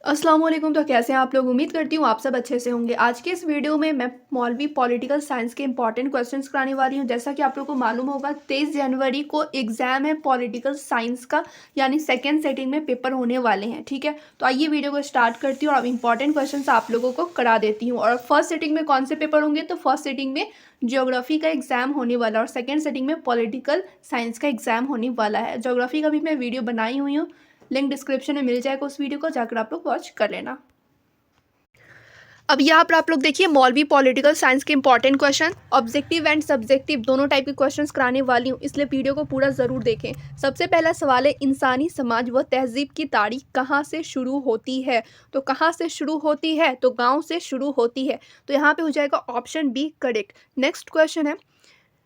अस्सलाम वालेकुम। तो कैसे हैं आप लोग? उम्मीद करती हूँ आप सब अच्छे से होंगे। आज के इस वीडियो में मैं मौलवी पॉलिटिकल साइंस के इंपॉर्टेंट क्वेश्चंस कराने वाली हूँ। जैसा कि आप लोगों को मालूम होगा 23 जनवरी को एग्जाम है पॉलिटिकल साइंस का, यानी सेकेंड सेटिंग में पेपर होने वाले हैं। ठीक है, तो आइए वीडियो को स्टार्ट करती हूँ और अब इंपॉर्टेंट क्वेश्चन आप लोगों को करा देती हूँ। और फर्स्ट सेटिंग में कौन से पेपर होंगे? तो फर्स्ट सेटिंग में ज्योग्राफी का एग्जाम होने वाला है और सेकेंड सेटिंग में पॉलिटिकल साइंस का एग्जाम होने वाला है। ज्योग्राफी का भी मैं वीडियो बनाई हुई हूँ, लिंक डिस्क्रिप्शन में मिल जाएगा उस वीडियो को, जाकर आप लोग वॉच कर लेना। अब यहाँ पर आप लोग देखिए मौलवी पॉलिटिकल साइंस के important question, objective and subjective दोनों टाइप के क्वेश्चंस कराने वाली हूँ, इसलिए वीडियो को पूरा ज़रूर देखें। सबसे पहला सवाल है, इंसानी समाज व तहजीब की तारीख कहाँ से शुरू होती है? तो कहाँ से शुरू होती है? तो गाँव से शुरू होती है। तो यहाँ पे हो जाएगा option B correct. Next question है,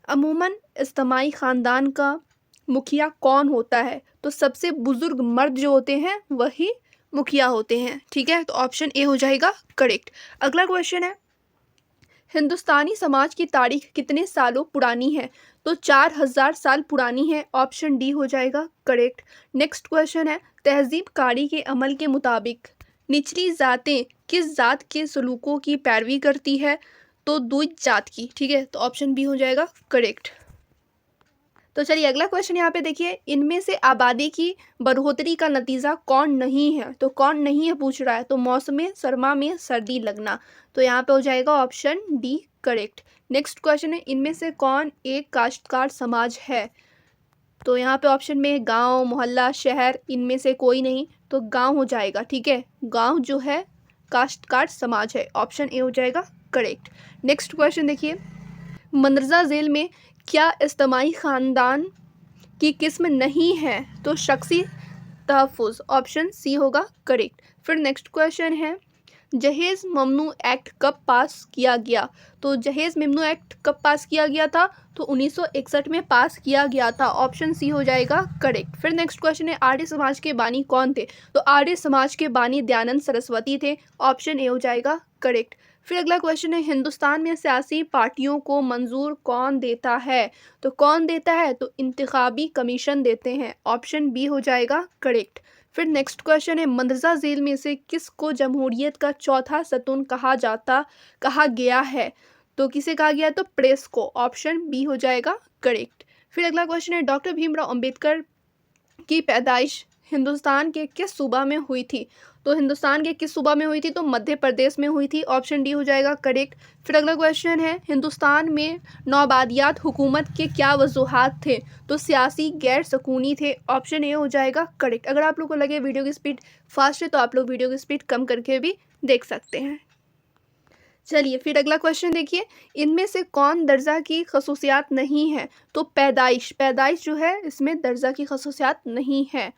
अमूमन इज्तमाही ख़ानदान का मुखिया कौन होता है? तो सबसे बुजुर्ग मर्द जो होते हैं वही मुखिया होते हैं। ठीक है, तो ऑप्शन ए हो जाएगा करेक्ट। अगला क्वेश्चन है, हिंदुस्तानी समाज की तारीख कितने सालों पुरानी है? तो 4000 साल पुरानी है। ऑप्शन डी हो जाएगा करेक्ट। नेक्स्ट क्वेश्चन है, तहजीब कारी के अमल के मुताबिक निचली जातें किस जात के सलूकों की पैरवी करती है? तो द्विज जात की। ठीक है, तो ऑप्शन बी हो जाएगा करेक्ट। तो चलिए अगला क्वेश्चन यहाँ पे देखिए, इनमें से आबादी की बढ़ोतरी का नतीजा कौन नहीं है? तो कौन नहीं है पूछ रहा है, तो मौसम सरमा में सर्दी लगना। तो यहाँ पे हो जाएगा option D correct. Next question है, इनमें से कौन एक काश्तकार समाज है? तो यहाँ पे ऑप्शन में गांव, मोहल्ला, शहर, इनमें से कोई नहीं, तो गांव हो जाएगा। ठीक है, गांव जो है काश्तकार समाज है। ऑप्शन ए हो जाएगा करेक्ट। नेक्स्ट क्वेश्चन देखिए, मंदरजा झेल में क्या इज्तमाही ख़ानदान की किस्म नहीं है? तो शख्सी तहफ़्फ़ुज़। ऑप्शन सी होगा करेक्ट। फिर नेक्स्ट क्वेश्चन है, जहेज़ ममनू एक्ट कब पास किया गया? तो जहेज़ ममनू एक्ट कब पास किया गया था? तो 1961 में पास किया गया था। ऑप्शन सी हो जाएगा करेक्ट। फिर नेक्स्ट क्वेश्चन है, आर्य समाज के बानी कौन थे? तो आर्य समाज के बानी दयानंद सरस्वती थे। ऑप्शन ए हो जाएगा करेक्ट। फिर अगला क्वेश्चन है, हिंदुस्तान में सियासी पार्टियों को मंजूर कौन देता है? तो कौन देता है? तो इंतखाबी कमीशन देते हैं। ऑप्शन बी हो जाएगा करेक्ट। फिर नेक्स्ट क्वेश्चन है, मंदरजा झेल में से किसको जमहूरियत का चौथा सतून कहा गया है? तो किसे कहा गया है? तो प्रेस को। ऑप्शन बी हो जाएगा करेक्ट। फिर अगला क्वेश्चन है, डॉक्टर भीमराव अंबेडकर की पैदाइश हिंदुस्तान के किस सूबा में हुई थी? तो हिंदुस्तान के किस सूबा में हुई थी? तो मध्य प्रदेश में हुई थी। ऑप्शन डी हो जाएगा करेक्ट। फिर अगला क्वेश्चन है, हिंदुस्तान में नौआबादियात हुकूमत के क्या वजूहात थे? तो सियासी गैर सकूनी थे। ऑप्शन ए हो जाएगा करेक्ट। अगर आप लोग को लगे वीडियो की स्पीड फास्ट है तो आप लोग वीडियो की स्पीड कम करके भी देख सकते हैं। चलिए फिर अगला क्वेश्चन देखिए, इनमें से कौन दर्जा की खसूसियात नहीं है? तो पैदाइश जो है इसमें दर्जा की खसूसियात नहीं है।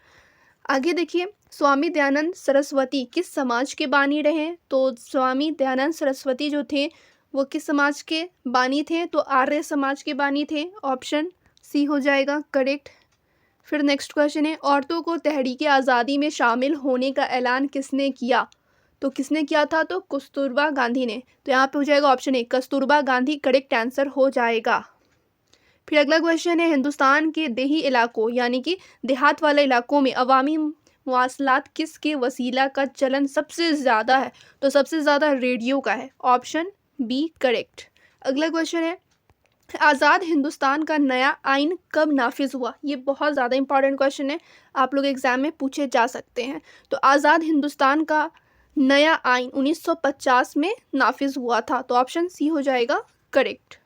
आगे देखिए, स्वामी दयानंद सरस्वती किस समाज के बानी रहे? तो स्वामी दयानंद सरस्वती जो थे वो किस समाज के बानी थे? तो आर्य समाज के बानी थे। ऑप्शन सी हो जाएगा करेक्ट। फिर नेक्स्ट क्वेश्चन है, औरतों को तहरीक आज़ादी में शामिल होने का ऐलान किसने किया? तो किसने किया था? तो कस्तूरबा गांधी ने। तो यहाँ पे हो जाएगा option A Kasturba Gandhi correct answer हो जाएगा। फिर अगला क्वेश्चन है, हिंदुस्तान के देही इलाकों यानी कि देहात वाले इलाकों में अवामी मवासलात किसके वसीला का चलन सबसे ज़्यादा है? तो सबसे ज़्यादा रेडियो का है। Option B correct. अगला क्वेश्चन है, आज़ाद हिंदुस्तान का नया आइन कब नाफिज हुआ? ये बहुत ज़्यादा इंपॉर्टेंट क्वेश्चन है, आप लोग एग्जाम में पूछे जा सकते हैं। तो आज़ाद हिंदुस्तान का नया आइन 1950 में नाफिज हुआ था। तो ऑप्शन सी हो जाएगा करेक्ट।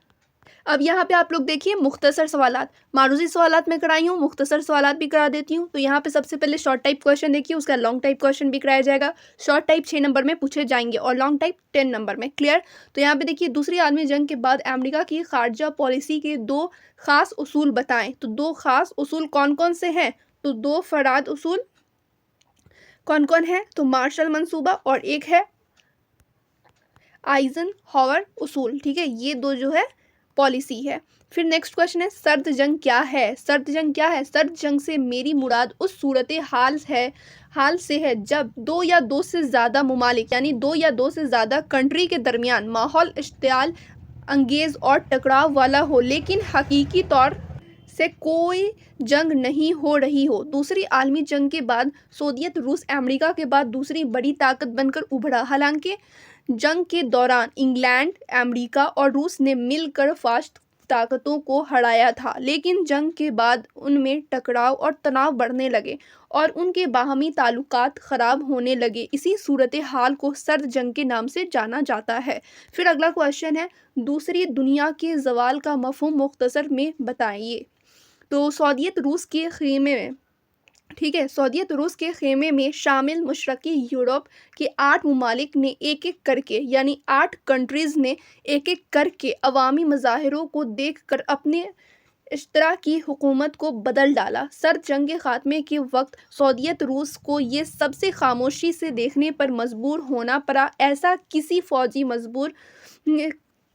अब यहाँ पे आप लोग देखिए मुख्तसर सवालात, मारूजी सवालात में कराई हूँ, मुख्तसर सवालात भी करा देती हूँ। तो यहाँ पे सबसे पहले शॉर्ट टाइप क्वेश्चन देखिए, उसका लॉन्ग टाइप क्वेश्चन भी कराया जाएगा। शॉर्ट टाइप 6 नंबर में पूछे जाएंगे और लॉन्ग टाइप 10 नंबर में। क्लियर? तो यहाँ पे देखिए, दूसरी आलमी जंग के बाद अमेरिका की खारजा पॉलिसी के 2 खास उसूल बताएं। तो 2 खास उसूल कौन कौन से हैं? तो 2 फराद उसूल कौन कौन है? तो मार्शल मंसूबा और एक है आइजनहावर उसूल। ठीक है, ये 2 जो है पॉलिसी है। फिर नेक्स्ट क्वेश्चन है, सर्द जंग क्या है? सर्द जंग क्या है? सर्द जंग से मेरी मुराद उस सूरत हाल से है जब 2 या 2 से ज़्यादा मुमालिक यानी 2 या 2 से ज़्यादा कंट्री के दरमियान माहौल इश्तियाल अंगेज़ और टकराव वाला हो, लेकिन हकीकी तौर से कोई जंग नहीं हो रही हो। दूसरी आलमी जंग के बाद सोवियत रूस अमेरिका के बाद दूसरी बड़ी ताकत बनकर उभरा। हालांकि जंग के दौरान इंग्लैंड, अमेरिका और रूस ने मिलकर फास्ट ताकतों को हराया था, लेकिन जंग के बाद उनमें टकराव और तनाव बढ़ने लगे और उनके बाहमी ताल्लुकात ख़राब होने लगे। इसी सूरत हाल को सर्द जंग के नाम से जाना जाता है। फिर अगला क्वेश्चन है, दूसरी दुनिया के ज़वाल का मफ़हूम मुख्तसर में बताइए। तो सोवियत रूस के ख़ेमे में, ठीक है, सोवियत रूस के खेमे में शामिल मशरक़ी यूरोप के 8 ममालिक ने एक एक करके, यानी 8 कंट्रीज़ ने एक एक करके अवामी मज़ाहिरों को देखकर अपने इश्तराकी हुकूमत को बदल डाला। सर्द जंग के ख़ात्मे के वक्त सोवियत रूस को ये सबसे खामोशी से देखने पर मजबूर होना पड़ा। ऐसा किसी फ़ौजी मजबूर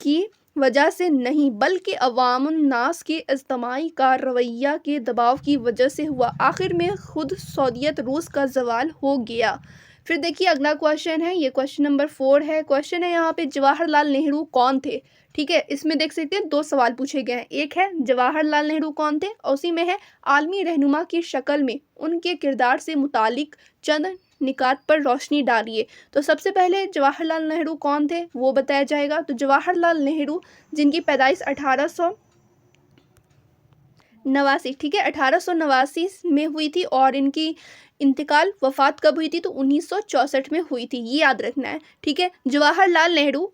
की वजह से नहीं, बल्कि अवामुन्नास के इज्तिमाई का रवैया के दबाव की वजह से हुआ। आखिर में खुद सोवियत रूस का ज़वाल हो गया। फिर देखिए अगला क्वेश्चन है, ये क्वेश्चन नंबर 4 है। क्वेश्चन है यहाँ पे, जवाहरलाल नेहरू कौन थे? ठीक है, इसमें देख सकते हैं 2 सवाल पूछे गए हैं। एक है जवाहरलाल नेहरू कौन थे, और उसी में है आलमी रहनुमा की शक्ल में उनके किरदार से मुतालिक चंद निकात पर रोशनी डालिए। तो सबसे पहले जवाहरलाल नेहरू कौन थे वो बताया जाएगा। तो जवाहरलाल नेहरू, जिनकी पैदाइश 1889, ठीक है, 1889 में हुई थी और इनकी इंतकाल वफ़ात कब हुई थी? तो 1964 में हुई थी, ये याद रखना है। ठीक है, जवाहरलाल नेहरू,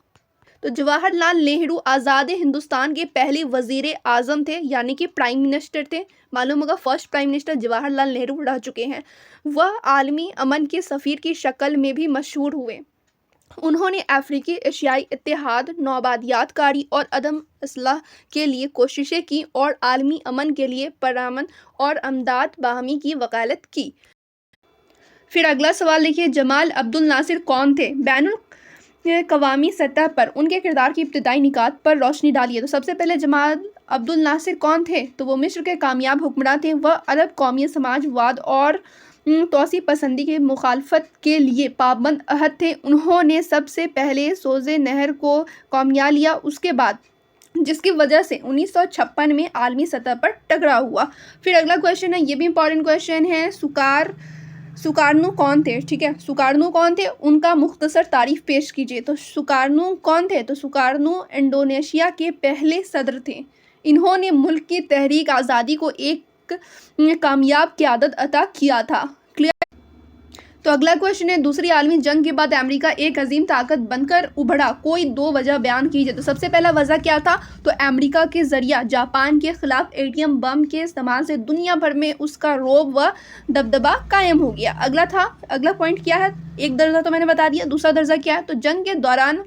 तो जवाहरलाल नेहरू आज़ाद हिंदुस्तान के पहले वज़ीर आज़म थे, यानी कि प्राइम मिनिस्टर थे। मालूम होगा first prime minister Jawaharlal Nehru रह चुके हैं। वह आलमी अमन के सफ़ीर की शक्ल में भी मशहूर हुए। उन्होंने अफ्रीकी एशियाई इत्तेहाद, नौआबादियातकारी और अदम असलाह के लिए कोशिशें की और आलमी अमन के लिए परअमन और अमदाद बाहमी की वकालत की। फिर अगला सवाल देखिए, जमाल अब्दुल नासिर कौन थे? बैनुल कवामी सतह पर उनके किरदार की इब्तदाई निकात पर रोशनी डालिए। तो सबसे पहले जमाल अब्दुल नासिर कौन थे? तो वो मिस्र के कामयाब हुक्मरान थे। वह अरब कौमी समाजवाद और तोसी पसंदी की मुखालफत के लिए पाबंद अहद थे। उन्होंने सबसे पहले सोज़े नहर को कौमिया लिया, उसके बाद जिसकी वजह से 1956 में आलमी सतह पर टकराव हुआ। फिर अगला क्वेश्चन है, ये भी इंपॉर्टेंट क्वेश्चन है, सुकार्नो कौन थे? ठीक है, सुकार्नो कौन थे, उनका मुख्तसर तारीफ पेश कीजिए। तो सुकार्नो कौन थे? तो सुकार्नो इंडोनेशिया के पहले सदर थे। इन्होंने मुल्क की तहरीक आज़ादी को एक कामयाब क़यादत अता किया था। क्लियर? तो अगला क्वेश्चन है, दूसरी आलमी जंग के बाद अमेरिका एक अजीम ताकत बनकर उभरा, कोई 2 वजह बयान कीजिए। तो सबसे पहला वजह क्या था? तो अमेरिका के ज़रिया जापान के ख़िलाफ़ एटम बम के इस्तेमाल से दुनिया भर में उसका रौब व दबदबा कायम हो गया। अगला पॉइंट क्या है? एक दर्जा तो मैंने बता दिया, दूसरा दर्जा क्या है? तो जंग के दौरान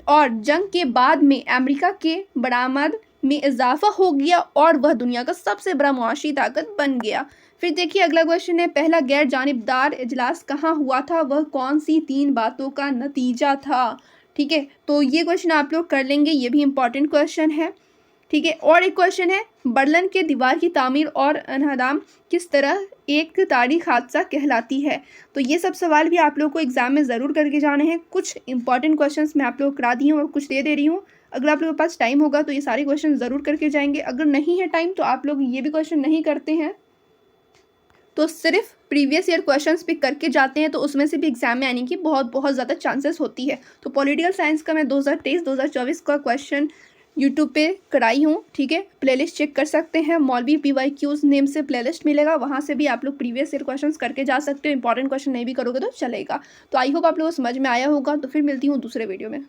और जंग के बाद में अमेरिका के बरामद में इजाफा हो गया और वह दुनिया का सबसे बड़ा मुआशी ताकत बन गया। फिर देखिए अगला क्वेश्चन है, पहला गैर जानिबदार इजलास कहाँ हुआ था? वह कौन सी 3 बातों का नतीजा था? ठीक है, तो ये क्वेश्चन आप लोग कर लेंगे, ये भी इंपॉर्टेंट क्वेश्चन है। ठीक है, और एक क्वेश्चन है, बर्लिन के दीवार की तामीर और अनहदाम किस तरह एक तारीख हादसा कहलाती है? तो ये सब सवाल भी आप लोग को एग्जाम में ज़रूर करके जाने हैं। कुछ इंपॉर्टेंट क्वेश्चंस मैं आप लोग को करा दी हूँ और कुछ दे रही हूँ। अगर आप लोगों के पास टाइम होगा तो ये सारे क्वेश्चन ज़रूर करके जाएंगे। अगर नहीं है टाइम तो आप लोग ये भी क्वेश्चन नहीं करते हैं तो सिर्फ प्रीवियस ईयर क्वेश्चंस पिक करके जाते हैं, तो उसमें से भी एग्जाम में आने की बहुत ज़्यादा चांसेस होती है। तो पॉलिटिकल साइंस का मैं 2023-2024 का क्वेश्चन यूट्यूब पे कराई हूँ। ठीक है, प्लेलिस्ट चेक कर सकते हैं, मौलवी PYQs नेम से प्लेलिस्ट मिलेगा, वहाँ से भी आप लोग प्रीवियस ईयर क्वेश्चंस करके जा सकते हो। इंपॉर्टेंट क्वेश्चन नहीं भी करोगे तो चलेगा। तो आई होप आप लोगों को समझ में आया होगा। तो फिर मिलती हूँ दूसरे वीडियो में।